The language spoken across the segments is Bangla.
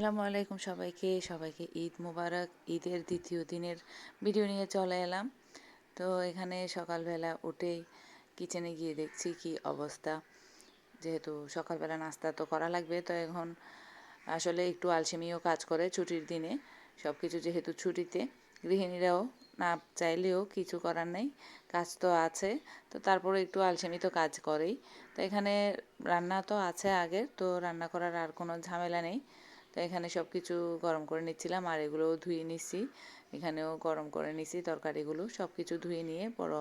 আসসালামু আলাইকুম সবাইকে ঈদ মোবারক। ঈদের দ্বিতীয় দিনের ভিডিও নিয়ে চলে এলাম। তো এখানে সকালবেলা উঠেই কিচেনে গিয়ে দেখছি কি অবস্থা। যেহেতু সকালবেলা নাস্তা তো করা লাগবে, তো এখন আসলে একটু আলসেমিও কাজ করে ছুটির দিনে। সব কিছু যেহেতু ছুটিতে, গৃহিণীরাও না চাইলেও কিছু করার নেই, কাজ তো আছে। তো তারপরে একটু আলসেমি তো কাজ করেই। তো এখানে রান্না তো আছে আগের, তো রান্না করার আর কোনো ঝামেলা নেই। তো এখানে সব কিছু গরম করে নিচ্ছিলাম, আর এগুলোও ধুয়ে নিচ্ছি। এখানেও গরম করে নিছি তরকারিগুলো, সব কিছু ধুয়ে নিয়ে বড়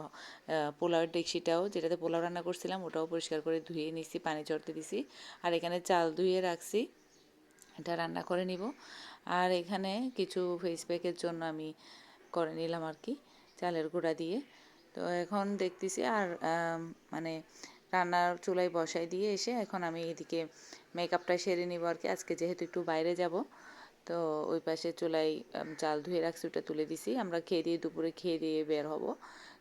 পোলাওয়ের ডেকচিটাও, যেটাতে পোলাও রান্না করছিলাম, ওটাও পরিষ্কার করে ধুয়ে নিচ্ছি, পানি ঝরতে দিছি। আর এখানে চাল ধুয়ে রাখছি, এটা রান্না করে নিব। আর এখানে কিছু ফেস প্যাকের জন্য আমি করে নিলাম আর কি, চালের গুঁড়া দিয়ে। তো এখন দেখতেছি আর মানে রান্নার চুলায় বসাই দিয়ে এসে এখন আমি এদিকে মেকআপটা সেরে নিব আর কি। আজকে যেহেতু একটু বাইরে যাব, তো ওই পাশে চুলায় চাল ধুয়ে রাখছি, ওটা তুলে দিছি। আমরা খেয়ে দিয়ে দুপুরে খেয়ে দিয়ে বের হব।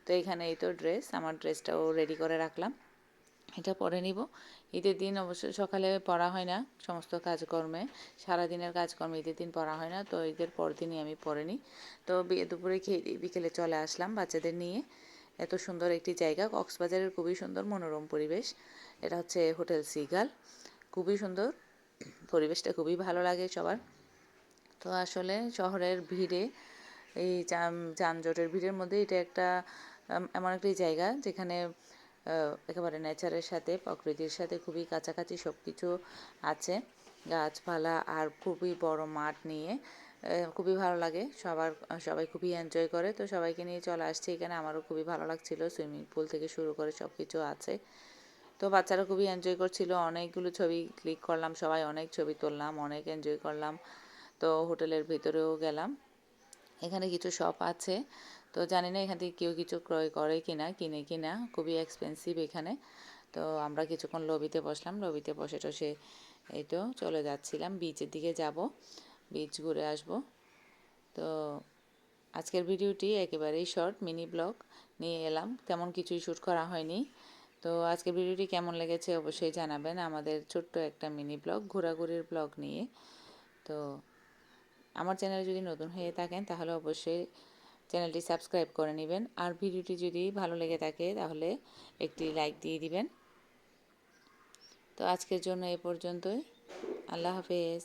তো এখানে এই তো ড্রেস, আমার ড্রেসটাও রেডি করে রাখলাম, এটা পরে নিব। ঈদের দিন অবশ্য সকালে পরা হয় না, সমস্ত কাজকর্মে, সারাদিনের কাজকর্মে ঈদের দিন পরা হয় না, তো ঈদের পর দিনই আমি পরে নিই। তো দুপুরে খেয়ে বিকেলে চলে আসলাম বাচ্চাদের নিয়ে। এত সুন্দর একটি জায়গা, কক্সবাজারের খুবই সুন্দর মনোরম পরিবেশ। এটা হচ্ছে হোটেল সিগাল, খুবই সুন্দর পরিবেশটা, খুবই ভালো লাগে সবার। তো আসলে শহরের ভিড়ে, এই যানজটের ভিড়ের মধ্যে এটা একটা এমন একটি জায়গা যেখানে একেবারে নেচারের সাথে, প্রকৃতির সাথে খুবই কাছাকাছি সব কিছু আছে, গাছপালা আর খুবই বড় মাঠ নিয়ে। খুবই ভালো লাগে সবাই খুবই এনজয় করে। তো সবাইকে নিয়ে চলে আসছে এখানে, আমারও খুবই ভালো লাগছিল। সুইমিং পুল থেকে শুরু করে সব কিছু আছে। তো বাচ্চারা খুবই এনজয় করছিল, অনেকগুলো ছবি ক্লিক করলাম, সবাই অনেক ছবি তুললাম, অনেক এনজয় করলাম। তো হোটেলের ভিতরেও গেলাম, এখানে কিছু শপ আছে। তো জানি না এখান থেকে কেউ কিছু ক্রয় করে কিনা, কিনে কিনা, খুবই এক্সপেন্সিভ এখানে। তো আমরা কিছুক্ষণ লবিতে বসলাম, লবিতে বসে টসে এই তো চলে যাচ্ছিলাম, বিচের দিকে যাব, বিচ ঘুরে আসব। তো আজকের ভিডিওটি একেবারেই শর্ট মিনি ব্লগ নিয়ে এলাম, তেমন কিছুই শ্যুট করা হয়নি। তো আজকের ভিডিওটি কেমন লেগেছে অবশ্যই জানাবেন, আমাদের ছোট্ট একটা মিনি ব্লগ, ঘোরাঘুরির ব্লগ নিয়ে। তো আমার চ্যানেলে যদি নতুন হয়ে থাকেন তাহলে অবশ্যই চ্যানেলটি সাবস্ক্রাইব করে নেবেন, আর ভিডিওটি যদি ভালো লেগে থাকে তাহলে একটি লাইক দিয়ে দিবেন। তো আজকের জন্য এ পর্যন্তই, আল্লাহ হাফেজ।